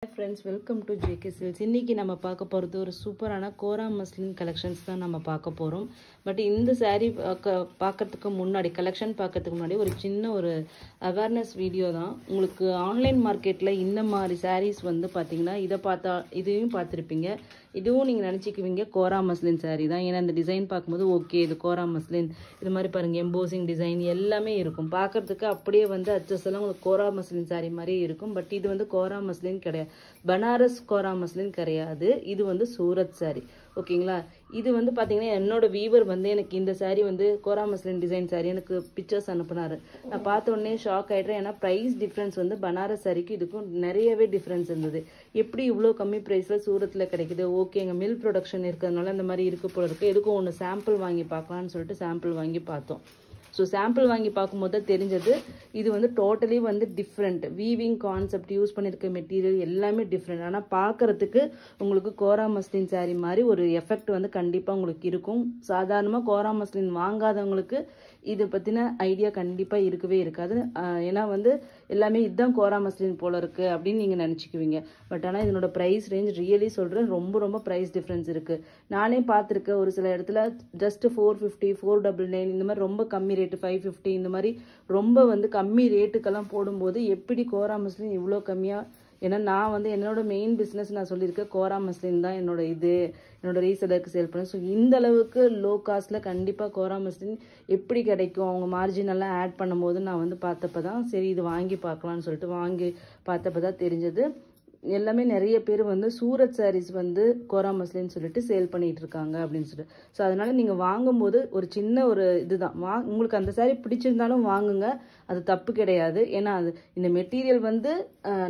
Hi friends, welcome to JK Silks. இன்னைக்கு நம்ம பார்க்க போறது ஒரு சூப்பரான கோரா மஸ்லின் கலெக்ஷன்ஸ் தான் நம்ம பார்க்க போறோம். பட் இந்த saree பார்க்கிறதுக்கு முன்னாடி கலெக்ஷன் பார்க்கிறதுக்கு முன்னாடி ஒரு சின்ன ஒரு அவேர்னஸ் வீடியோ தான். உங்களுக்கு ஆன்லைன் மார்க்கெட்ல இந்த மாதிரி sarees வந்து பாத்தீங்கன்னா இதையும் பார்த்திருப்பீங்க. இதுவும் நீங்க நினைச்சிக்குவீங்க கோரா மஸ்லின் saree தான். ஏன்னா இந்த டிசைன் பார்க்கும்போது ஓகே இது கோரா மஸ்லின், இது மாதிரி பாருங்க எம்போசிங் டிசைன் எல்லாமே இருக்கும். பார்க்கிறதுக்கு அப்படியே வந்து அச்சஸ் எல்லாம் உங்களுக்கு கோரா மஸ்லின் saree மாதிரி இருக்கும். பட் இது வந்து கோரா மஸ்லின் கிடையாது, பனாரஸ் கோரா மஸ்லின் கிடையாது. இது வந்து சூரத் saree. ஓகேங்களா? இது வந்து பாத்தீங்கன்னா என்னோட வீவர் வந்து எனக்கு இந்த saree வந்து கோரா மஸ்லின் டிசைன் saree எனக்கு பிக்சர்ஸ் அனுப்புனாரு. நான் பார்த்த உடனே ஷாக் ஆயிட்டேன். ஏன்னா பிரைஸ் டிஃபரன்ஸ் வந்து பனாரஸ் சாரிக்கு இதுக்கும் நிறையவே டிஃபரன்ஸ் இருந்தது. எப்படி இவ்வளோ கம்மி பிரைஸ்ல சூரத்ல கிடைக்குது? ஓகே, எங்க மில் ப்ரொடக்ஷன் இருக்கிறதுனால இந்த மாதிரி இருக்கு போல இருக்கு, எதுக்கும் ஒன்று சாம்பிள் வாங்கி பார்க்கலாம்னு சொல்லிட்டு சாம்பிள் வாங்கி பார்த்தோம். ஸோ சாம்பிள் வாங்கி பார்க்கும்போது தான் தெரிஞ்சது இது வந்து டோட்டலி வந்து டிஃப்ரெண்ட். வீவிங் கான்செப்ட் யூஸ் பண்ணியிருக்க மெட்டீரியல் எல்லாமே டிஃப்ரெண்ட். ஆனால் பார்க்கறதுக்கு உங்களுக்கு கோரா மஸ்லின் saree மாதிரி ஒரு எஃபெக்ட் வந்து கண்டிப்பாக உங்களுக்கு இருக்கும். சாதாரணமாக கோரா மஸ்லின் வாங்காதவங்களுக்கு இதை பற்றின ஐடியா கண்டிப்பாக இருக்கவே இருக்காது. ஏன்னா வந்து எல்லாமே இதுதான் கோரா மஸ்லின் போல இருக்கு அப்படின்னு நீங்கள் நினச்சிக்குவீங்க. பட் ஆனால் இதனோட ப்ரைஸ் ரேஞ்ச் ரியலி சொல்கிறேன், ரொம்ப ரொம்ப ப்ரைஸ் டிஃப்ரென்ஸ் இருக்குது. நானே பார்த்துருக்கேன் ஒரு சில இடத்துல ஜஸ்ட் 450, 499 இந்த மாதிரி ரொம்ப கம்மி ரேட்டு 550 இந்த மாதிரி ரொம்ப வந்து கம்மி ரேட்டுக்கெல்லாம் போடும்போது எப்படி கோரா மஸ்லின் இவ்வளோ கம்மியாக? ஏன்னா நான் வந்து என்னோட மெயின் பிஸ்னஸ் நான் சொல்லியிருக்கேன் கோரா மஸ்லின் தான் என்னோட ரீசெலருக்கு சேல் பண்ணேன். ஸோ இந்த அளவுக்கு லோ காஸ்ட்டில் கண்டிப்பாக கோரா மஸ்லின் எப்படி கிடைக்கும்? அவங்க மார்ஜின் எல்லாம் ஆட் பண்ணும்போது நான் வந்து பார்த்தப்ப தான் சரி இது வாங்கி பார்க்கலான்னு சொல்லிட்டு வாங்கி பார்த்தப்ப தான் தெரிஞ்சது. எல்லாமே நிறைய பேர் வந்து சூரத் சாரீஸ் வந்து கோரா மஸ்லின்னு சொல்லிட்டு சேல் பண்ணிட்டு இருக்காங்க அப்படின்னு சொல்லிட்டு. ஸோ அதனால நீங்க வாங்கும்போது ஒரு சின்ன ஒரு இதுதான், உங்களுக்கு அந்த சாரீ பிடிச்சிருந்தாலும் வாங்குங்க, அது தப்பு கிடையாது. ஏன்னா அது இந்த மெட்டீரியல் வந்து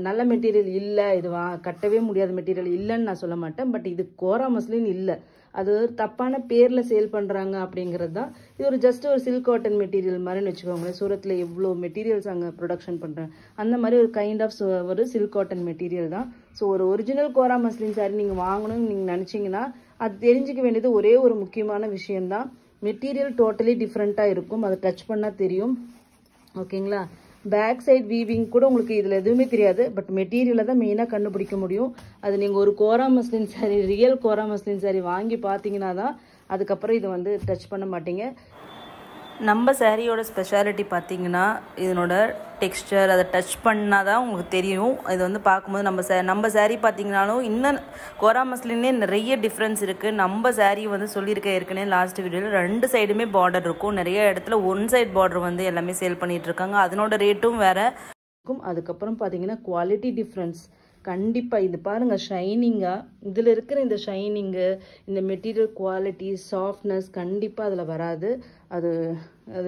நல்ல மெட்டீரியல் இல்லை, இது கட்டவே முடியாத மெட்டீரியல் இல்லைன்னு நான் சொல்ல மாட்டேன். பட் இது கோரா மஸ்லின் இல்லை, அது தப்பான பேர்ல சேல் பண்றாங்க அப்படிங்கிறது தான். இது ஒரு ஜஸ்ட் ஒரு சில்க் காட்டன் மெட்டீரியல் மாதிரின்னு வச்சுக்கோங்களேன். சூரத்ல எவ்வளோ மெட்டீரியல்ஸ் அங்கே ப்ரொடக்ஷன் பண்றாங்க, அந்த மாதிரி ஒரு கைண்ட் ஆஃப் ஒரு சில்க் காட்டன் மெட்டீரியல் தான். ஸோ ஒரு ஒரிஜினல் கோரா மஸ்லின் சாரி நீங்க வாங்கணும்னு நீங்க நினைச்சீங்கன்னா அது தெரிஞ்சுக்க வேண்டியது ஒரே ஒரு முக்கியமான விஷயம்தான், மெட்டீரியல் டோட்டலி டிஃப்ரெண்டா இருக்கும், அதை டச் பண்ணா தெரியும். ஓகேங்களா? பேக் சைட் வீவிங் கூட உங்களுக்கு இதுல எதுவுமே தெரியாது, பட் மெட்டீரியலை தான் மெயினா கண்டுபிடிக்க முடியும். அது நீங்க ஒரு கோரா மஸ்லின் சாரி, ரியல் கோரா மஸ்லின் சாரி வாங்கி பார்த்தீங்கன்னா தான் அதுக்கப்புறம் இது வந்து டச் பண்ண மாட்டீங்க. நம்ம சாரியோட ஸ்பெஷாலிட்டி பார்த்தீங்கன்னா இதனோட டெக்ஸ்டர், அதை டச் பண்ணால் தான் உங்களுக்கு தெரியும். இது வந்து பார்க்கும்போது நம்ம சாரீ பார்த்தீங்கன்னாலும் இன்னும் கோரா மஸ்லின்லேயே நிறைய டிஃப்ரென்ஸ் இருக்குது. நம்ம சாரீ வந்து சொல்லியிருக்க ஏற்கனவே லாஸ்ட் வீடியோவில் 2 சைடுமே பார்டர் இருக்கும். நிறைய இடத்துல 1 சைட் பார்டர் வந்து எல்லாமே சேல் பண்ணிட்டு இருக்காங்க, அதனோட ரேட்டும் வேற இருக்கும். அதுக்கப்புறம் பார்த்தீங்கன்னா குவாலிட்டி டிஃப்ரென்ஸ் கண்டிப்பாக இது பாருங்க, ஷைனிங்கா இதில் இருக்கிற இந்த ஷைனிங்கு, இந்த மெட்டீரியல் குவாலிட்டி, சாஃப்ட்னஸ் கண்டிப்பாக அதில் வராது. அது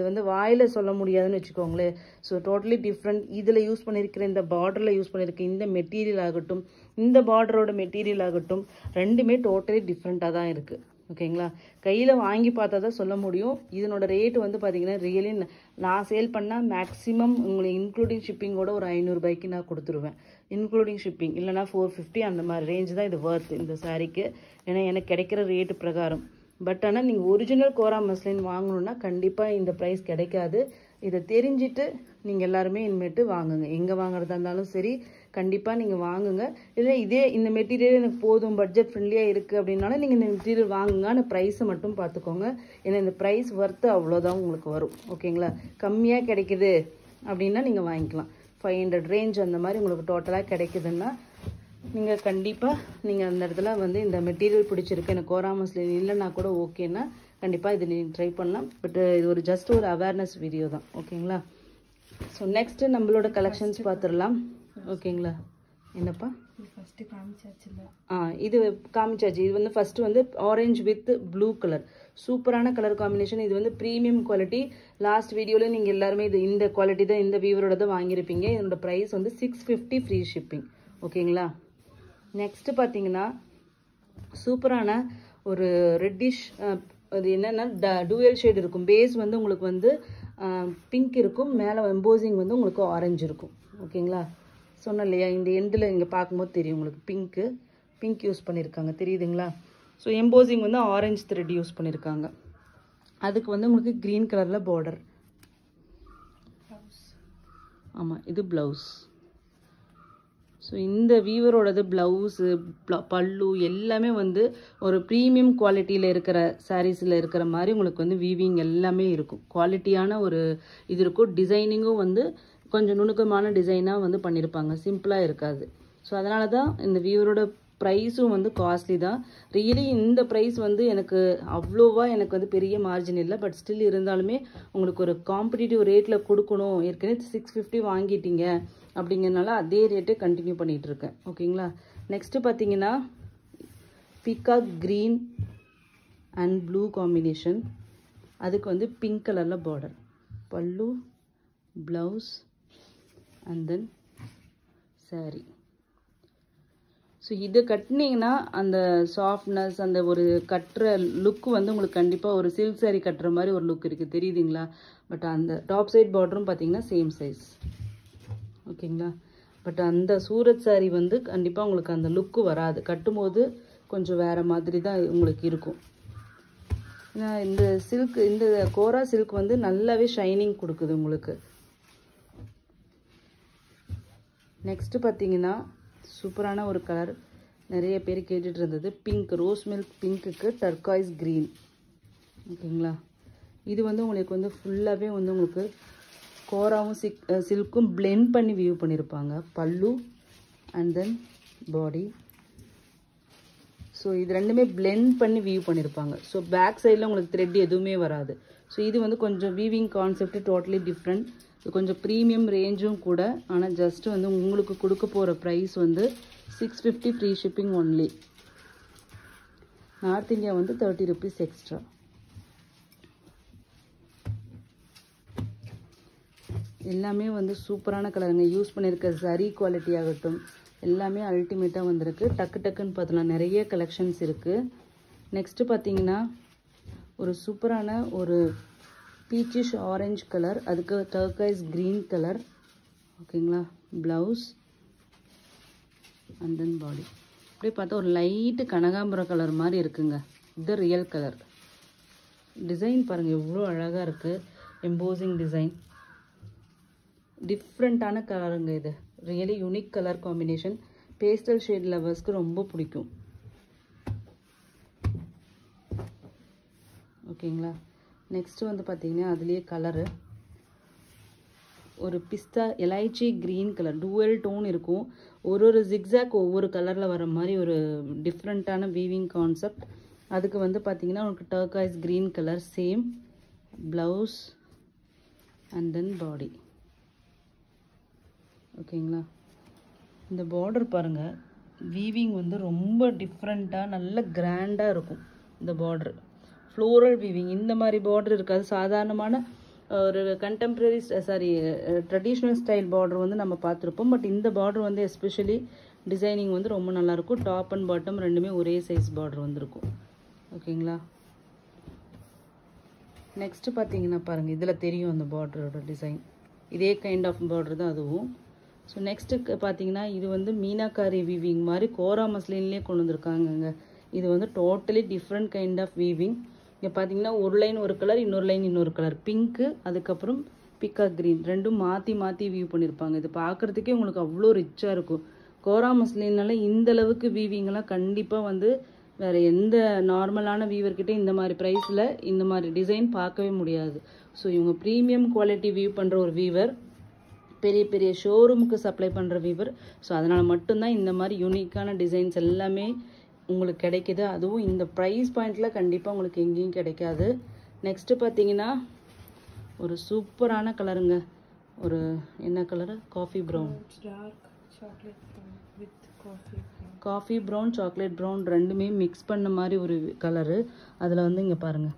வந்து வாயில சொல்ல முடியாதுன்னு வச்சுக்கோங்களேன். So totally different. இதில் யூஸ் பண்ணியிருக்கிற இந்த பார்டரில் யூஸ் பண்ணியிருக்க இந்த மெட்டீரியல் ஆகட்டும், இந்த பார்டரோட மெட்டீரியல் ஆகட்டும், ரெண்டுமே டோட்டலி டிஃப்ரெண்ட்டாக தான் இருக்குது. ஓகேங்களா? கையில் வாங்கி பார்த்தா தான் சொல்ல முடியும். இதனோட ரேட் வந்து பார்த்தீங்கன்னா ரியலி நான் சேல் பண்ணால் மேக்ஸிமம் உங்களுக்கு இன்க்ளூடிங் ஷிப்பிங்கோட ஒரு 500 ரூபாய்க்கு நான் கொடுத்துருவேன். இன்க்ளூடிங் ஷிப்பிங் இல்லைனா 450 அந்த மாதிரி ரேஞ்ச் தான் இது வர்த் இந்த சாரீக்கு. ஏன்னா எனக்கு கிடைக்கிற ரேட்டு பிரகாரம். பட் ஆனால் நீங்கள் ஒரிஜினல் கோரா மஸ்லின் வாங்கணுன்னா கண்டிப்பாக இந்த ப்ரைஸ் கிடைக்காது. இதை தெரிஞ்சுட்டு நீங்கள் எல்லாருமே இனிமேட்டு வாங்குங்க. எங்கே வாங்குறதா இருந்தாலும் சரி கண்டிப்பாக நீங்கள் வாங்குங்க. இல்லை இந்த மெட்டீரியல் எனக்கு போதும், பட்ஜெட் ஃப்ரெண்ட்லியாக இருக்குது அப்படின்னாலும் நீங்கள் இந்த மெட்டீரியல் வாங்குங்க. ஆனால் ப்ரைஸை மட்டும் பார்த்துக்கோங்க. ஏன்னா இந்த ப்ரைஸ் வர்த்து அவ்வளோதான் உங்களுக்கு வரும். ஓகேங்களா? கம்மியாக கிடைக்குது அப்படின்னா நீங்கள் வாங்கிக்கலாம். 500 ரேஞ்ச் அந்த மாதிரி உங்களுக்கு டோட்டலாக கிடைக்குதுன்னா நீங்கள் கண்டிப்பாக நீங்கள் அந்த இடத்துல வந்து இந்த மெட்டீரியல் பிடிச்சிருக்கு, எனக்கு கோரா மஸ்லின் இல்லைன்னா கூட ஓகேன்னா கண்டிப்பாக இது நீங்கள் ட்ரை பண்ணலாம். பட் இது ஒரு ஜஸ்ட் ஒரு அவேர்னஸ் வீடியோ தான். ஓகேங்களா? ஸோ நெக்ஸ்ட் நம்மளோட கலெக்ஷன்ஸ் பார்த்துடலாம். ஓகேங்களா? என்னப்பா ஃபர்ஸ்ட் காமிச்சாச்சுல? இது காமிச்சாச்சு. இது வந்து ஃபர்ஸ்ட் வந்து ஆரஞ்சு வித் ப்ளூ கலர், சூப்பரான கலர் காம்பினேஷன். இது வந்து ப்ரீமியம் குவாலிட்டி. லாஸ்ட் வீடியோவில் நீங்கள் எல்லாருமே இந்த குவாலிட்டி தான், இந்த வீவரோட தான் வாங்கியிருப்பீங்க. இதனோட ப்ரைஸ் வந்து 650 ஃப்ரீ ஷிப்பிங். ஓகேங்களா? நெக்ஸ்ட் பார்த்தீங்கன்னா சூப்பரான ஒரு ரெட்டிஷ், அது என்னன்னா டூயல் ஷேட் இருக்கும். பேஸ் வந்து உங்களுக்கு வந்து பிங்க் இருக்கும், மேலே எம்போசிங் வந்து உங்களுக்கு ஆரஞ்சு இருக்கும். ஓகேங்களா? சொன்னேன் இல்லையா, இந்த எண்டில் இங்கே பார்க்கும்போது தெரியும் உங்களுக்கு பிங்க் யூஸ் பண்ணியிருக்காங்க, தெரியுதுங்களா? ஸோ எம்போசிங் வந்து ஆரஞ்சு த்ரெட் யூஸ் பண்ணியிருக்காங்க. அதுக்கு வந்து உங்களுக்கு க்ரீன் கலரில் பார்டர். ஆமாம், இது ப்ளவுஸ். ஸோ ஸோ இந்த வீவரோடது ப்ளவுஸு பல்லு எல்லாமே வந்து ஒரு ப்ரீமியம் குவாலிட்டியில் இருக்கிற சாரீஸில் இருக்கிற மாதிரி உங்களுக்கு வந்து வீவிங் எல்லாமே இருக்கும். குவாலிட்டியான ஒரு இது இருக்கும். டிசைனிங்கும் வந்து கொஞ்சம் நுணுக்கமான டிசைனாக வந்து பண்ணியிருப்பாங்க, சிம்பிளாக இருக்காது. ஸோ அதனால தான் இந்த வீவரோட ப்ரைஸும் வந்து காஸ்ட்லி தான். ரியலி இந்த ப்ரைஸ் வந்து எனக்கு அவ்வளோவா எனக்கு வந்து பெரிய மார்ஜின் இல்லை. பட் ஸ்டில் இருந்தாலுமே உங்களுக்கு ஒரு காம்படிட்டிவ் ரேட்டில் கொடுக்கணும். ஏற்கனவே 650 வாங்கிட்டீங்க அப்படிங்கிறனால அதே ரேட்டே கண்டினியூ பண்ணிகிட்ருக்கேன். ஓகேங்களா. நெக்ஸ்ட்டு பார்த்தீங்கன்னா peacock green and blue combination. அதுக்கு வந்து பிங்க் கலரில் பார்டர், பல்லு, blouse and then saree. So இது கட்டினீங்கன்னா அந்த சாஃப்ட்னஸ், அந்த ஒரு கட்டுற லுக்கு வந்து உங்களுக்கு கண்டிப்பாக ஒரு சில்க் சாரீ கட்டுற மாதிரி ஒரு லுக் இருக்குது, தெரியுதுங்களா. பட் அந்த டாப் சைட் பார்டரும் பார்த்தீங்கன்னா சேம் சைஸ். ஓகேங்களா. பட் அந்த சூரத் சாரீ வந்து கண்டிப்பாக உங்களுக்கு அந்த லுக்கு வராது, கட்டும்போது கொஞ்சம் வேறு மாதிரி தான் உங்களுக்கு இருக்கும். ஏன்னா இந்த சில்க், இந்த கோரா சில்க் வந்து நல்லாவே ஷைனிங் கொடுக்குது உங்களுக்கு. நெக்ஸ்ட்டு பார்த்தீங்கன்னா சூப்பரான ஒரு கலர், நிறைய பேர் கேட்டுட்டு இருந்தது, பிங்க், ரோஸ் மில்க் பிங்க்குக்கு டர்காய்ஸ் க்ரீன். ஓகேங்களா. இது வந்து உங்களுக்கு வந்து ஃபுல்லாகவே வந்து உங்களுக்கு கோராவும் சில்க்கும் பிளெண்ட் பண்ணி வியூ பண்ணியிருப்பாங்க. பல்லு அண்ட் தென் பாடி. ஸோ இது ரெண்டுமே பிளெண்ட் பண்ணி வியூ பண்ணியிருப்பாங்க. ஸோ பேக் சைடில் உங்களுக்கு த்ரெட் எதுவுமே வராது. ஸோ இது வந்து கொஞ்சம் வீவிங் கான்செப்ட் டோட்டலி டிஃப்ரெண்ட். இது கொஞ்சம் ப்ரீமியம் ரேஞ்சும் கூட. ஆனால் ஜஸ்ட் வந்து உங்களுக்கு கொடுக்க போகிற ப்ரைஸ் வந்து 650 free shipping only. North India வந்து 30 rupees எக்ஸ்ட்ரா. எல்லாமே வந்து சூப்பரான கலருங்க. யூஸ் பண்ணியிருக்க சரி குவாலிட்டி ஆகட்டும் எல்லாமே அல்டிமேட்டாக வந்திருக்கு. டக்கு டக்குன்னு பார்த்தலாம், நிறைய கலெக்ஷன்ஸ் இருக்குது. நெக்ஸ்ட்டு பார்த்தீங்கன்னா ஒரு சூப்பரான ஒரு பீச்சிஷ் ஆரஞ்சு கலர், அதுக்கு டர்காய்ஸ் க்ரீன் கலர். ஓகேங்களா. ப்ளவுஸ் அண்ட் தென் பாடி. அப்படியே பார்த்தா ஒரு லைட்டு கனகாம்பரம் கலர் மாதிரி இருக்குங்க. இது ரியல் கலர். டிசைன் பாருங்கள் எவ்வளோ அழகாக இருக்குது. எம்போசிங் டிசைன், டிஃப்ரெண்ட்டான கலருங்க. இது really unique colour combination. Pastel shade லவர்ஸ்க்கு ரொம்ப பிடிக்கும். ஓகேங்களா. நெக்ஸ்ட்டு வந்து பார்த்தீங்கன்னா அதுலேயே கலரு ஒரு pista elaichi green colour, dual tone இருக்கும். ஒரு ஜிக்ஸாக் ஒவ்வொரு கலரில் வர மாதிரி ஒரு டிஃப்ரெண்ட்டான வீவிங் கான்செப்ட். அதுக்கு வந்து பார்த்தீங்கன்னா உங்களுக்கு turquoise green colour, same blouse and then body. ஓகேங்களா. இந்த பார்டர் பாருங்கள், வீவிங் வந்து ரொம்ப டிஃப்ரெண்ட்டாக நல்ல கிராண்டாக இருக்கும். இந்த பார்டர் ஃப்ளோரல் வீவிங், இந்த மாதிரி பார்டர் இருக்காது. சாதாரணமான ஒரு கண்டெம்ப்ரரி ட்ரெடிஷ்னல் ஸ்டைல் பார்டர் வந்து நம்ம பார்த்துருப்போம். பட் இந்த பார்டர் வந்து எஸ்பெஷலி டிசைனிங் வந்து ரொம்ப நல்லாயிருக்கும். டாப் அண்ட் பாட்டம் ரெண்டுமே ஒரே சைஸ் பார்டர் வந்துருக்கும். ஓகேங்களா. நெக்ஸ்ட்டு பார்த்தீங்கன்னா பாருங்கள், இதில் தெரியும் அந்த பார்டரோட டிசைன். இதே கைண்ட் ஆஃப் பார்டர் தான் அதுவும். ஸோ நெக்ஸ்ட்டு பார்த்தீங்கன்னா இது வந்து மீனாக்காரி வீவிங் மாதிரி கோரா மஸ்லின்லேயே கொண்டு வந்திருக்காங்கங்க. இது வந்து totally different kind of weaving. இங்கே பார்த்தீங்கன்னா ஒரு லைன் ஒரு கலர், இன்னொரு லைன் இன்னொரு கலர், பிங்க்கு அதுக்கப்புறம் பீகாக் க்ரீன், ரெண்டும் மாற்றி மாற்றி வியூ பண்ணியிருப்பாங்க. இது பார்க்குறதுக்கே உங்களுக்கு அவ்வளோ ரிச்சாக இருக்கும். கோரா மஸ்லின்னால இந்த அளவுக்கு வீவிங்கெல்லாம் கண்டிப்பாக வந்து வேறு எந்த நார்மலான வீவர்கிட்ட இந்த மாதிரி ப்ரைஸில் இந்த மாதிரி டிசைன் பார்க்கவே முடியாது. ஸோ இவங்க ப்ரீமியம் குவாலிட்டி வியூ பண்ணுற ஒரு வீவர், பெரிய பெரிய ஷோரூமுக்கு சப்ளை பண்ணுற வீவர். ஸோ அதனால் மட்டும்தான் இந்த மாதிரி யூனிக்கான டிசைன்ஸ் எல்லாமே உங்களுக்கு கிடைக்கிது. அதுவும் இந்த ப்ரைஸ் பாயிண்டில் கண்டிப்பாக உங்களுக்கு எங்கேயும் கிடைக்காது. நெக்ஸ்ட்டு பார்த்தீங்கன்னா ஒரு சூப்பரான கலருங்க. ஒரு என்ன colour, coffee brown, coffee brown chocolate brown ரெண்டுமே மிக்ஸ் பண்ண மாதிரி ஒரு கலரு. அதில் வந்து இங்கே பாருங்கள்,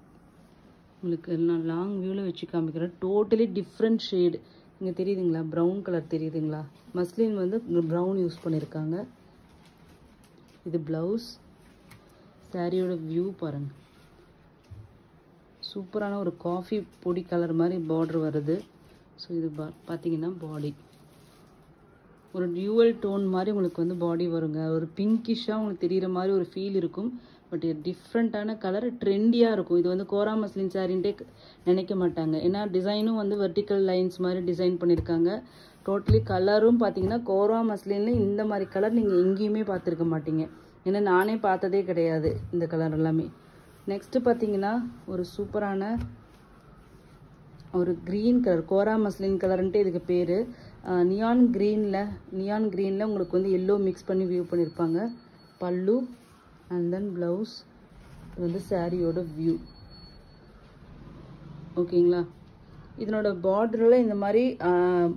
உங்களுக்கு நான் லாங் வியூவில் வச்சு காமிக்கிறேன். Totally different shade. இங்கே தெரியுதுங்களா, ப்ரௌன் கலர் தெரியுதுங்களா. மஸ்லின் வந்து ப்ரௌன் யூஸ் பண்ணியிருக்காங்க. இது ப்ளவுஸ். சாரியோட வியூ பாருங்கள், சூப்பரான ஒரு காஃபி பொடி கலர் மாதிரி பார்டர் வருது. ஸோ இது பார்த்தீங்கன்னா பாடி ஒரு டியூவல் டோன் மாதிரி உங்களுக்கு வந்து பாடி வருங்க. ஒரு பிங்கிஷாக உங்களுக்கு தெரிகிற மாதிரி ஒரு ஃபீல் இருக்கும். பட் இது டிஃப்ரெண்ட்டான கலர், ட்ரெண்டியாக இருக்கும். இது வந்து கோரா மஸ்லின் சாரின்ட்டே நினைக்க மாட்டாங்க. ஏன்னா டிசைனும் வந்து வெர்டிக்கல் லைன்ஸ் மாதிரி டிசைன் பண்ணியிருக்காங்க. டோட்டலி கலரும் பார்த்தீங்கன்னா கோரா மஸ்லினில் இந்த மாதிரி கலர் நீங்கள் எங்கேயுமே பார்த்துருக்க மாட்டீங்க. ஏன்னா நானே பார்த்ததே கிடையாது இந்த கலர் எல்லாமே. நெக்ஸ்ட்டு பார்த்தீங்கன்னா ஒரு சூப்பரான ஒரு க்ரீன் கலர், கோரா மஸ்லின் கலர்ன்ட்டு இதுக்கு பேர். நியான் க்ரீனில் உங்களுக்கு வந்து எல்லோ மிக்ஸ் பண்ணி வியூ பண்ணியிருப்பாங்க. பல்லு அண்ட் தென் ப்ளவுஸ். இது வந்து சாரியோட வியூ. ஓகேங்களா. இதனோட பார்டரில் இந்த மாதிரி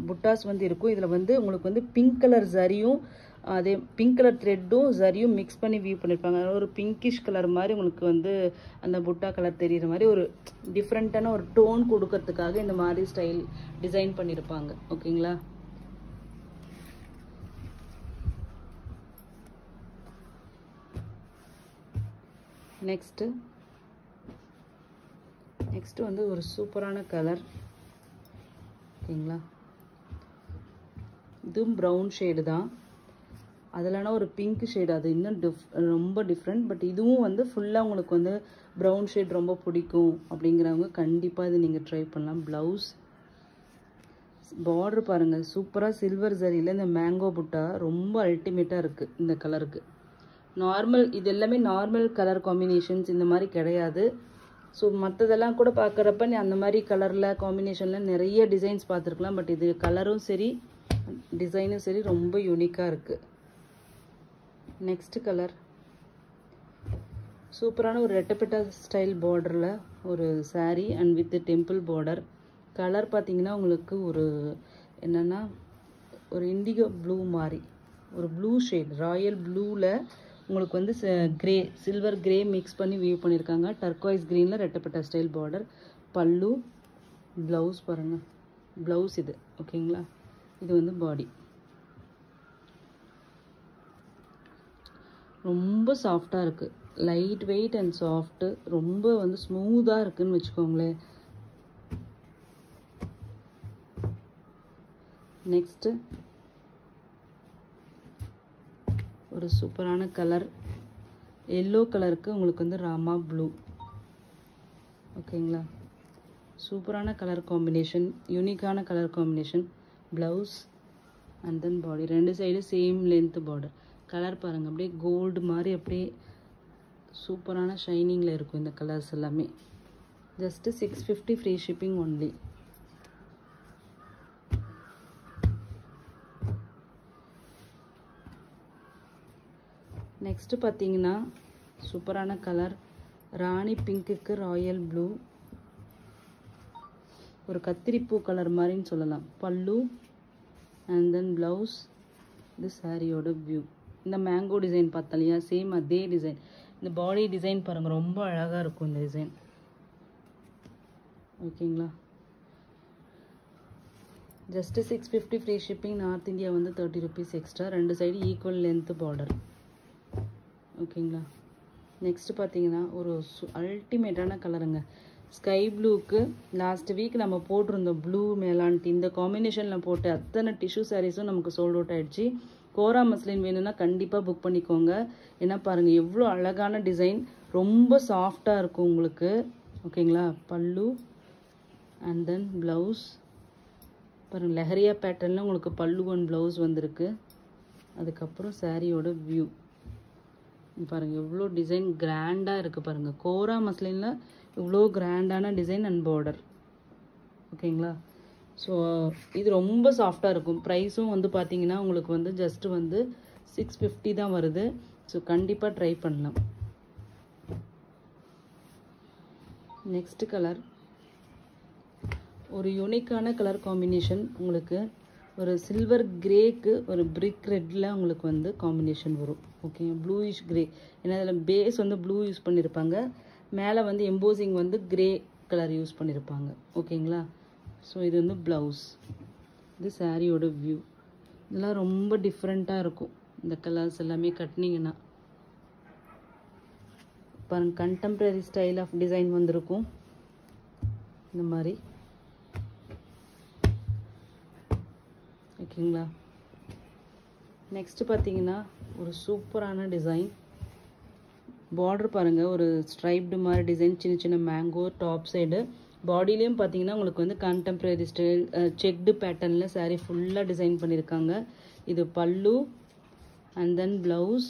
புட்டாஸ் வந்து இருக்கும். இதில் வந்து உங்களுக்கு வந்து பிங்க் கலர் ஜரியும் அதே பிங்க் கலர் த்ரெட்டும் ஜரியும் மிக்ஸ் பண்ணி வியூ பண்ணியிருப்பாங்க. ஒரு பிங்கிஷ் கலர் மாதிரி உங்களுக்கு வந்து அந்த புட்டா கலர் தெரிகிற மாதிரி ஒரு டிஃப்ரெண்ட்டான ஒரு டோன் கொடுக்கறதுக்காக இந்த மாதிரி ஸ்டைல் டிசைன் பண்ணியிருப்பாங்க. ஓகேங்களா. நெக்ஸ்ட் வந்து ஒரு சூப்பரான கலர். ஓகேங்களா. இதுவும் ப்ரௌன் ஷேடு தான். அதில்னா ஒரு பிங்க் ஷேடு, அது இன்னும் ரொம்ப டிஃப்ரெண்ட். பட் இதுவும் வந்து ஃபுல்லாக உங்களுக்கு வந்து ப்ரௌன் ஷேட் ரொம்ப பிடிக்கும் அப்படிங்கிறவங்க கண்டிப்பாக இது நீங்கள் ட்ரை பண்ணலாம். ப்ளவுஸ் பார்டர் பாருங்கள், சூப்பராக சில்வர் ஜரியில் இந்த மேங்கோ புட்டா ரொம்ப அல்டிமேட்டாக இருக்குது இந்த கலருக்கு. இது எல்லாமே நார்மல் கலர் காம்பினேஷன்ஸ், இந்த மாதிரி கிடையாது. ஸோ மற்றதெல்லாம் கூட பார்க்குறப்ப அந்த மாதிரி கலரில் காம்பினேஷனில் நிறைய டிசைன்ஸ் பார்த்துருக்கலாம். பட் இது கலரும் சரி டிசைனும் சரி ரொம்ப யூனிக்காக இருக்குது. நெக்ஸ்ட் கலர் சூப்பரான ஒரு ரெட்டப்பட்ட ஸ்டைல் பார்டரில் ஒரு saree and with temple border. Colour பார்த்தீங்கன்னா உங்களுக்கு ஒரு என்னென்னா ஒரு இண்டிகோ ப்ளூ மாதிரி ஒரு ப்ளூ ஷேட், ராயல் ப்ளூவில் உங்களுக்கு வந்து சில்வர் கிரே மிக்ஸ் பண்ணி வியூ பண்ணியிருக்காங்க. டர்க்வைஸ் க்ரீனில் ரெட்டப்பட்ட ஸ்டைல் பார்டர். பல்லு, ப்ளவுஸ் பாருங்கள், ப்ளவுஸ் இது. ஓகேங்களா. இது வந்து பாடி. ரொம்ப சாஃப்டாக இருக்குது, லைட் வெயிட் அண்ட் சாஃப்ட்டு, ரொம்ப வந்து ஸ்மூத்தாக இருக்குதுன்னு வச்சுக்கோங்களேன். நெக்ஸ்ட்டு ஒரு சூப்பரான கலர், எல்லோ கலருக்கு உங்களுக்கு வந்து ராமா ப்ளூ. ஓகேங்களா. சூப்பரான கலர் காம்பினேஷன், யூனிக்கான colour combination. Blouse and then body, ரெண்டு side same length border. Colour பாருங்கள், அப்படியே கோல்டு மாதிரி அப்படியே சூப்பரான ஷைனிங்கில் இருக்கும் இந்த கலர்ஸ் எல்லாமே. Just 650 free shipping only. Next பார்த்தீங்கன்னா சூப்பரான கலர், ராணி பிங்க்குக்கு ராயல் ப்ளூ, ஒரு கத்திரிப்பூ கலர் மாதிரின்னு சொல்லலாம். பல்லு அண்ட் தென் ப்ளவுஸ். இது சாரியோட வியூ. இந்த மேங்கோ டிசைன் பார்த்தா இல்லையா, சேம் அதே டிசைன். இந்த பாடி டிசைன் பாருங்கள், ரொம்ப அழகாக இருக்கும் இந்த டிசைன். ஓகேங்களா. Just 650 free shipping. North India வந்து 30 rupees எக்ஸ்ட்ரா. ரெண்டு சைடு ஈக்குவல் லென்த்து பார்டர். ஓகேங்களா. நெக்ஸ்ட்டு பார்த்தீங்கன்னா ஒரு அல்டிமேட்டான கலருங்க, ஸ்கை ப்ளூக்கு. லாஸ்ட் வீக் நம்ம போட்டிருந்தோம் ப்ளூ மேலான்ட்டு. இந்த காம்பினேஷனில் போட்டு அத்தனை டிஷ்யூ சாரீஸும் நமக்கு சோல்ட் அவுட் ஆகிடுச்சு. கோரா மஸ்லின் வேணும்னா கண்டிப்பாக புக் பண்ணிக்கோங்க. ஏன்னா பாருங்கள் எவ்வளோ அழகான டிசைன், ரொம்ப சாஃப்டாக இருக்கும் உங்களுக்கு. ஓகேங்களா. பல்லு அண்ட் தென் ப்ளவுஸ் பாருங்கள், லெஹரியா பேட்டர்னில் உங்களுக்கு பல்லு அண்ட் ப்ளவுஸ் வந்திருக்கு. அதுக்கப்புறம் சாரியோட வியூ பாருங்கள், எவ்வளோ டிசைன் கிராண்டாக இருக்குது பாருங்கள். கோரா மஸ்லினில் இவ்வளோ கிராண்டான டிசைன் அண்ட் பார்டர். ஓகேங்களா. ஸோ இது ரொம்ப சாஃப்டாக இருக்கும். ப்ரைஸும் வந்து பார்த்தீங்கன்னா உங்களுக்கு வந்து ஜஸ்ட்டு வந்து 650 தான் வருது. ஸோ கண்டிப்பாக ட்ரை பண்ணலாம். நெக்ஸ்ட் கலர் ஒரு யூனிக்கான கலர் காம்பினேஷன். உங்களுக்கு ஒரு சில்வர் கிரேக்கு ஒரு பிரிக் ரெட்டில் உங்களுக்கு வந்து காம்பினேஷன் வரும். ஓகே. ப்ளூயிஷ் கிரே, ஏன்னா அதில் பேஸ் வந்து ப்ளூ யூஸ் பண்ணியிருப்பாங்க, மேலே வந்து எம்போசிங் வந்து கிரே கலர் யூஸ் பண்ணியிருப்பாங்க. ஓகேங்களா. ஸோ இது வந்து ப்ளவுஸ். இது சாரியோட வியூ. இதெல்லாம் ரொம்ப டிஃப்ரெண்ட்டாக இருக்கும் இந்த கலர்ஸ் எல்லாமே கட்டினீங்கன்னா. பாருங்க, கண்டெம்ப்ரரி ஸ்டைல் ஆஃப் டிசைன் வந்திருக்கும் இந்த மாதிரி. ஓகேங்களா. நெக்ஸ்ட் பார்த்தீங்கன்னா ஒரு சூப்பரான டிசைன். பார்டர் பாருங்கள், ஒரு ஸ்ட்ரைப்டு மாதிரி டிசைன், சின்ன சின்ன மேங்கோ டாப் சைடு பாடியிலையும் பார்த்தீங்கன்னா உங்களுக்கு வந்து கான்டெம்பரரி ஸ்டைல் செக்டு பேட்டர்னில் saree ஃபுல்லாக டிசைன் பண்ணியிருக்காங்க. இது பல்லு அண்ட் தென் ப்ளவுஸ்,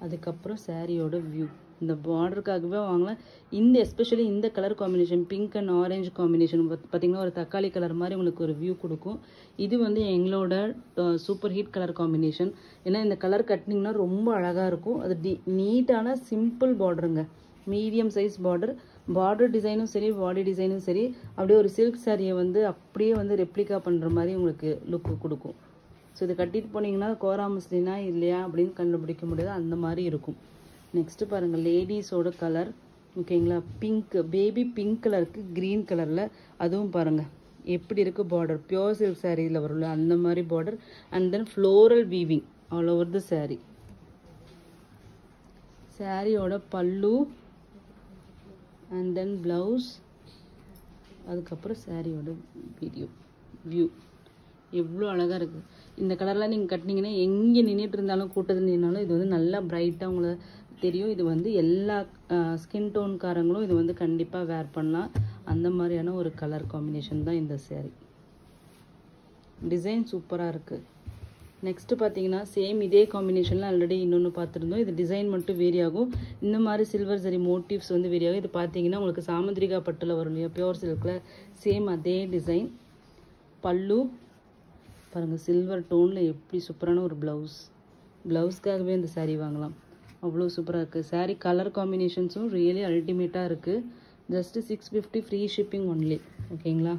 அதுக்கப்புறம் சாரியோட வியூ. இந்த பார்டருக்காகவே வாங்கலாம். இந்த எஸ்பெஷலி இந்த colour combination pink and orange combination பார்த்தீங்கன்னா ஒரு தக்காளி கலர் மாதிரி உங்களுக்கு ஒரு வியூ கொடுக்கும். இது வந்து எங்களோட சூப்பர் ஹீட் கலர் காம்பினேஷன். ஏன்னா இந்த கலர் கட்டினீங்கன்னா ரொம்ப அழகாக இருக்கும். அது நீட்டான சிம்பிள் பார்டருங்க, மீடியம் சைஸ் பார்டர் டிசைனும் சரி பாடி டிசைனும் சரி அப்படியே ஒரு சில்க் சாரியை வந்து அப்படியே வந்து ரெப்ளிகா பண்ணுற மாதிரி உங்களுக்கு லுக்கு கொடுக்கும். ஸோ இது கட்டிட்டு போனீங்கன்னா கோரா மஸ்லினா இல்லையா அப்படின்னு கண்டுபிடிக்க முடியாது, அந்த மாதிரி இருக்கும். நெக்ஸ்ட்டு பாருங்கள் லேடிஸோட கலர் ஓகேங்களா, பிங்க் பேபி பிங்க் கலருக்கு க்ரீன் கலரில், அதுவும் பாருங்கள் எப்படி இருக்குது பார்டர். பியோர் சில்க் சாரியில் வரும்ல அந்த மாதிரி border and then floral weaving all over the sari. சாரியோட பல்லு அண்ட் தென் ப்ளவுஸ், அதுக்கப்புறம் சாரியோட வியூ எவ்வளோ அழகாக இருக்குது. இந்த கலர்லாம் நீங்கள் கட்டினீங்கன்னா எங்கே நின்றுட்டு இருந்தாலும் கூட்டத்தில் நின்னாலும் இது வந்து நல்லா பிரைட்டாக உங்களை தெரியும். இது வந்து எல்லா ஸ்கின் டோன்காரங்களும் இது வந்து கண்டிப்பாக வேர் பண்ணலாம். அந்த மாதிரியான ஒரு கலர் காம்பினேஷன் தான் இந்த சாரீ. டிசைன் சூப்பராக இருக்குது. நெக்ஸ்ட்டு பார்த்தீங்கன்னா சேம் இதே காம்பினேஷனில் ஆல்ரெடி இன்னொன்று பார்த்துருந்தோம். இது டிசைன் மட்டும் வேரி ஆகும். இந்த மாதிரி சில்வர் சரி மோட்டிவ்ஸ் வந்து வேரி ஆகும். இது பார்த்தீங்கன்னா உங்களுக்கு சாமுந்திரிகா பட்டில் வரும் இல்லையா, பியோர் சில்கில் சேம் அதே டிசைன். பல்லு பாருங்கள் சில்வர் டோனில் எப்படி சூப்பரான ஒரு ப்ளவுஸ்க்காகவே இந்த சாரீ வாங்கலாம், அவ்வளோ சூப்பராக இருக்குது. சாரீ கலர் காம்பினேஷன்ஸும் ரியலி அல்டிமேட்டாக இருக்குது. Just 650 free shipping only. ஓகேங்களா,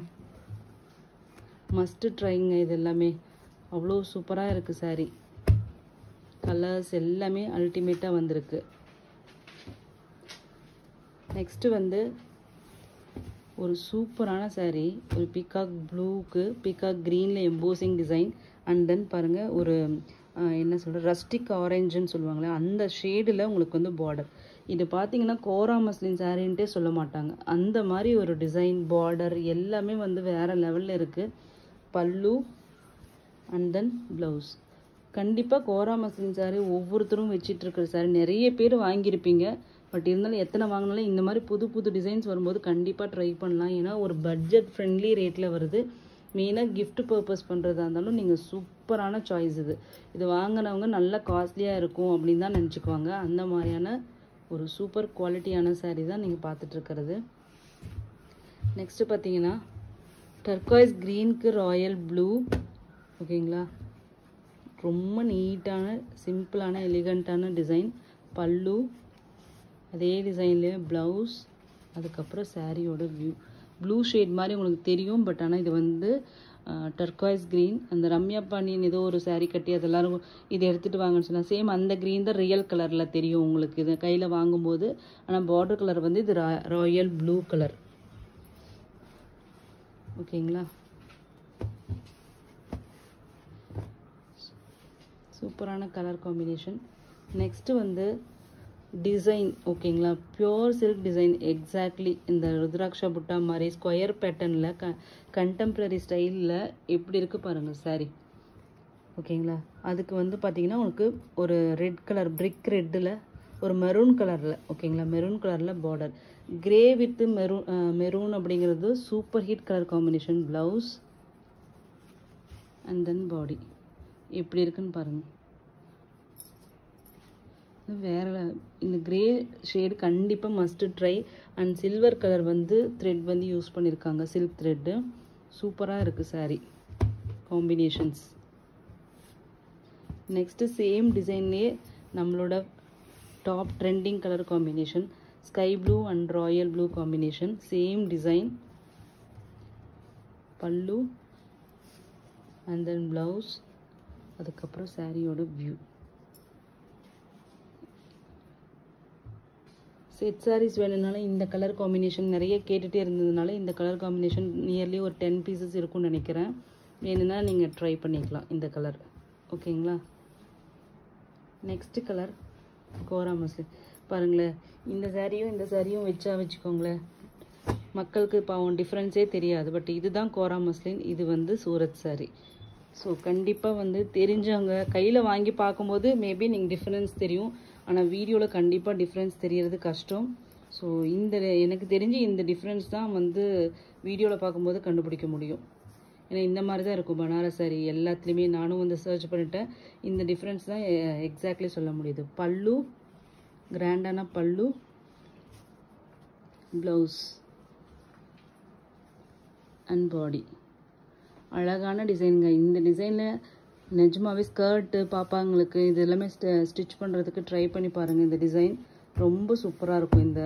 மஸ்ட்டு ட்ரைங்க. இது எல்லாமே அவ்வளோ சூப்பராக இருக்குது. சாரீ கலர்ஸ் எல்லாமே அல்டிமேட்டாக வந்திருக்கு. நெக்ஸ்ட்டு வந்து ஒரு சூப்பரான சாரீ, ஒரு பீகாக் ப்ளூக்கு பீகாக் க்ரீனில் எம்போசிங் டிசைன் அண்ட் தென் பாருங்கள் ஒரு என்ன சொல்கிற ரஸ்டிக் ஆரஞ்சுன்னு சொல்லுவாங்களே அந்த ஷேடில் உங்களுக்கு வந்து பார்டர். இது பார்த்தீங்கன்னா கோரா மஸ்லின் சாரின்ட்டே சொல்ல மாட்டாங்க, அந்த மாதிரி ஒரு டிசைன் பார்டர் எல்லாமே வந்து வேறு லெவலில் இருக்குது. பல்லு அண்ட் தென் ப்ளவுஸ். கண்டிப்பாக கோரா மஸ்லின் சாரீ ஒவ்வொருத்தரும் வச்சிட்ருக்கிற சாரீ நிறைய பேர் வாங்கியிருப்பீங்க. பட் இருந்தாலும் எத்தனை வாங்கினாலும் இந்த மாதிரி புது புது டிசைன்ஸ் வரும்போது கண்டிப்பாக ட்ரை பண்ணலாம். ஏன்னா ஒரு பட்ஜெட் ஃப்ரெண்ட்லி ரேட்டில் வருது. மெயினாக கிஃப்ட் பர்பஸ் பண்ணுறதா இருந்தாலும் நீங்கள் சூப்பரான சாய்ஸ். இது வாங்கினவங்க நல்லா காஸ்ட்லியாக இருக்கும் அப்படின்னு தான் நினச்சிக்குவாங்க. அந்த மாதிரியான ஒரு சூப்பர் குவாலிட்டியான சாரீ தான் நீங்கள் பார்த்துட்ருக்கிறது. நெக்ஸ்ட்டு பார்த்தீங்கன்னா டர்காய்ஸ் க்ரீனுக்கு ராயல் ப்ளூ. ஓகேங்களா, ரொம்ப நீட்டான சிம்பிளான எலிகண்ட்டான டிசைன். பல்லு அதே டிசைன்லேயே ப்ளவுஸ், அதுக்கப்புறம் சாரியோட வியூ. ப்ளூ ஷேட் மாதிரி உங்களுக்கு தெரியும், பட் ஆனால் இது வந்து டர்காய்ஸ் க்ரீன். அந்த ரம்யா பாண்டியன் ஏதோ ஒரு சாரீ கட்டி அதெல்லாரும் இதை எடுத்துகிட்டு வாங்கன்னு சொன்னால் சேம் அந்த க்ரீன் தான் ரியல் கலரில் தெரியும் உங்களுக்கு இது கையில் வாங்கும்போது. ஆனால் பார்டர் கலர் வந்து இது ராயல் ப்ளூ கலர். ஓகேங்களா, சூப்பரான கலர் காம்பினேஷன். நெக்ஸ்ட்டு வந்து டிசைன். ஓகேங்களா, பியோர் சில்க் டிசைன் எக்ஸாக்ட்லி இந்த ருத்ராட்சா புட்டா மாதிரி ஸ்கொயர் பேட்டர்னில் கண்டெம்பரரி ஸ்டைலில் எப்படி இருக்குது பாருங்கள் சாரீ. ஓகேங்களா, அதுக்கு வந்து பார்த்தீங்கன்னா உங்களுக்கு ஒரு ரெட் கலர் பிரிக் ரெட்டில் ஒரு மெரூன் கலரில், ஓகேங்களா மெரூன் கலரில் பார்டர். கிரே வித் மெரூன் அப்படிங்கிறது super hit colour combination. Blouse and then body எப்படி இருக்குன்னு பாருங்கள். வேறு இந்த கிரே ஷேடு கண்டிப்பாக must try. And silver colour வந்து த்ரெட் வந்து யூஸ் பண்ணியிருக்காங்க, சில்க் த்ரெட்டு. சூப்பராக இருக்குது சாரீ காம்பினேஷன்ஸ். நெக்ஸ்ட்டு சேம் டிசைன்லேயே நம்மளோட top trending colour combination sky blue and royal blue combination. Same design. Pallu and then blouse, அதுக்கப்புறம் சாரியோட வியூ. செட் சாரீஸ் வேணும்னாலும் இந்த கலர் காம்பினேஷன் நிறைய கேட்டுகிட்டே இருந்ததுனால இந்த கலர் காம்பினேஷன் நியர்லி ஒரு 10 பீசஸ் இருக்கும்னு நினைக்கிறேன். வேணும்னா நீங்கள் ட்ரை பண்ணிக்கலாம் இந்த கலர். ஓகேங்களா, நெக்ஸ்ட் கலர் கோரா மஸ்லின். பாருங்களேன், இந்த சாரியும் வச்சுக்கோங்களேன், மக்களுக்கு பாவம் டிஃப்ரென்ஸே தெரியாது. பட் இதுதான் கோரா மஸ்லின், இது வந்து சூரத் சாரீ. ஸோ கண்டிப்பாக வந்து தெரிஞ்சவங்க கையில் வாங்கி பார்க்கும்போது மேபி நீங்கள் டிஃப்ரென்ஸ் தெரியும். ஆனால் வீடியோவில் கண்டிப்பாக டிஃப்ரென்ஸ் தெரியறது கஷ்டம். ஸோ எனக்கு தெரிஞ்சு இந்த டிஃப்ரென்ஸ் தான் வந்து வீடியோவில் பார்க்கும்போது கண்டுபிடிக்க முடியும். ஏன்னா இந்த மாதிரி தான் இருக்கும் பனாரஸ் சாரி எல்லாத்துலேயுமே. நானும் வந்து சர்ச் பண்ணிட்டேன், இந்த டிஃப்ரென்ஸ் தான் எக்ஸாக்ட்லி சொல்ல முடியுது. பல்லு கிராண்டான பல்லு, ப்ளவுஸ் அண்ட் பாடி. அழகான டிசைனுங்க. இந்த டிசைனில் நிஜமாவே ஸ்கர்ட்டு பாப்பாங்களுக்கு இது எல்லாமே ஸ்டிச் பண்ணுறதுக்கு ட்ரை பண்ணி பாருங்கள். இந்த டிசைன் ரொம்ப சூப்பராக இருக்கும். இந்த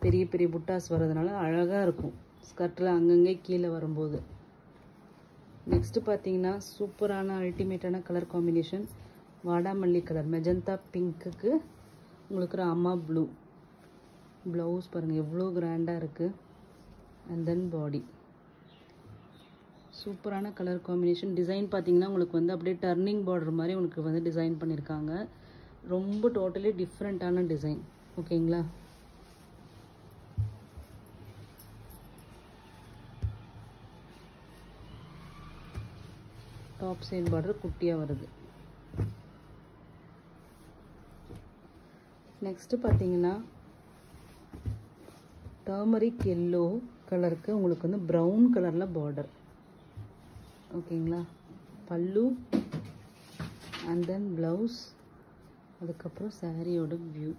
பெரிய பெரிய புட்டாஸ் வர்றதுனால அழகாக இருக்கும் ஸ்கர்ட்டில் அங்கங்கே கீழே வரும்போது. நெக்ஸ்ட்டு பார்த்தீங்கன்னா சூப்பரான அல்டிமேட்டான கலர் காம்பினேஷன், வாடாமல்லி கலர் மெஜந்தா பிங்க்குக்கு உங்களுக்கு ராமா ப்ளூ. ப்ளவுஸ் பாருங்கள் எவ்வளோ கிராண்டாக இருக்குது. அண்ட் தென் பாடி. சூப்பரான கலர் காம்பினேஷன். டிசைன் பார்த்தீங்கன்னா உங்களுக்கு வந்து அப்படியே டர்னிங் பார்டர் மாதிரி உங்களுக்கு வந்து டிசைன் பண்ணியிருக்காங்க. ரொம்ப டோட்டலி டிஃப்ரெண்ட்டான டிசைன். ஓகேங்களா? டாப் சைட் பார்டர் குட்டியாக வருது. நெக்ஸ்ட்டு பார்த்தீங்கன்னா டர்மரிக் எல்லோ கலருக்கு உங்களுக்கு வந்து ப்ரௌன் கலரில் பார்டர். ஓகேங்களா? பல்லு அண்ட் தென் ப்ளவுஸ், அதுக்கப்புறம் சாரியோட வியூ.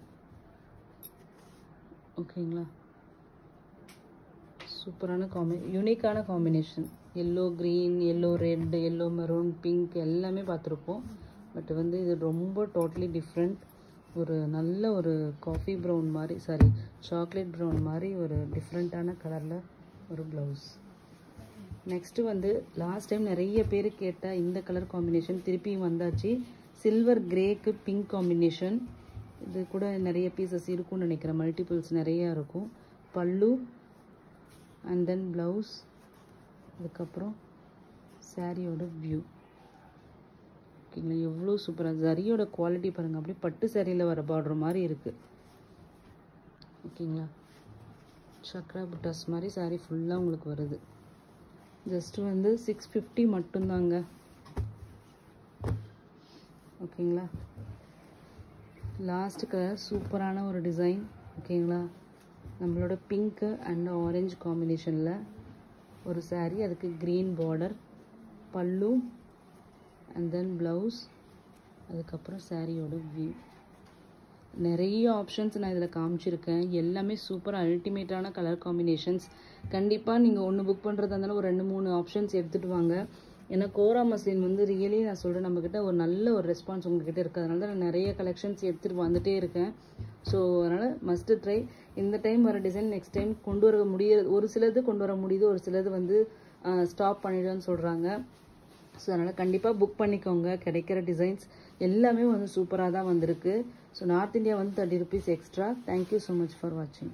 ஓகேங்களா? சூப்பரான யூனிக்கான combination. Yellow green, yellow red, yellow maroon, pink எல்லாமே பார்த்துருப்போம். பட் வந்து இது ரொம்ப டோட்டலி டிஃப்ரெண்ட். ஒரு நல்ல ஒரு காஃபி ப்ரௌன் மாதிரி, சாரி சாக்லேட் ப்ரௌன் மாதிரி ஒரு டிஃப்ரெண்ட்டான கலரில் ஒரு ப்ளவுஸ். நெக்ஸ்ட்டு வந்து லாஸ்ட் டைம் நிறைய பேர் கேட்ட இந்த கலர் காம்பினேஷன் திருப்பியும் வந்தாச்சு. சில்வர் கிரேக்கு பிங்க் காம்பினேஷன். இது கூட நிறைய பீசஸ் இருக்கும்னு நினைக்கிறேன், மல்டிபிள்ஸ் நிறையா இருக்கும். பல்லு அண்ட் தென் ப்ளவுஸ், அதுக்கப்புறம் சாரியோட வியூ. ஓகேங்களா? எவ்வளோ சூப்பராக சரியோட குவாலிட்டி பாருங்கள். அப்படியே பட்டு சாரியில் வர பார்டர் மாதிரி இருக்குது. ஓகேங்களா? சக்ரா புட்டாஸ் மாதிரி சாரி ஃபுல்லாக உங்களுக்கு வருது. ஜஸ்ட்டு வந்து 650 மட்டும்தாங்க. ஓகேங்களா? லாஸ்ட் கலர் சூப்பரான ஒரு டிசைன். ஓகேங்களா? நம்மளோட பிங்க்கு அண்ட் ஆரஞ்சு காம்பினேஷனில் ஒரு சாரீ, அதுக்கு க்ரீன் பார்டர், பல்லு அண்ட் தென் ப்ளவுஸ், அதுக்கப்புறம் சாரியோட வியூ. நிறைய ஆப்ஷன்ஸ் நான் இதில் காமிச்சிருக்கேன். எல்லாமே சூப்பர் அல்டிமேட்டான கலர் காம்பினேஷன்ஸ். கண்டிப்பாக நீங்கள் ஒன்று புக் பண்ணுறதா இருந்தாலும் ஒரு 2-3 ஆப்ஷன்ஸ் எடுத்துகிட்டு வாங்க. ஏன்னா கோரா மஸ்லின் வந்து ரியலி நான் சொல்கிறேன், நம்மக்கிட்ட ஒரு நல்ல ஒரு ரெஸ்பான்ஸ் உங்கள்கிட்ட இருக்குது. அதனால தான் நான் நிறைய கலெக்ஷன்ஸ் எடுத்துகிட்டு வந்துகிட்டே இருக்கேன். ஸோ அதனால் மஸ்ட்டு ட்ரை. இந்த டைம் வர டிசைன் நெக்ஸ்ட் டைம் கொண்டு வர முடியாது. ஒரு சிலது கொண்டு வர முடியுது, ஒரு சிலது வந்து ஸ்டாப் பண்ணிடுன்னு சொல்கிறாங்க. ஸோ அதனால் கண்டிப்பாக புக் பண்ணிக்கோங்க. கிடைக்கிற டிசைன்ஸ் எல்லாமே வந்து சூப்பராக தான் வந்திருக்கு. ஸோ நார்த் இந்தியா வந்து 30 rupees extra. Thank you so much for வாட்சிங்.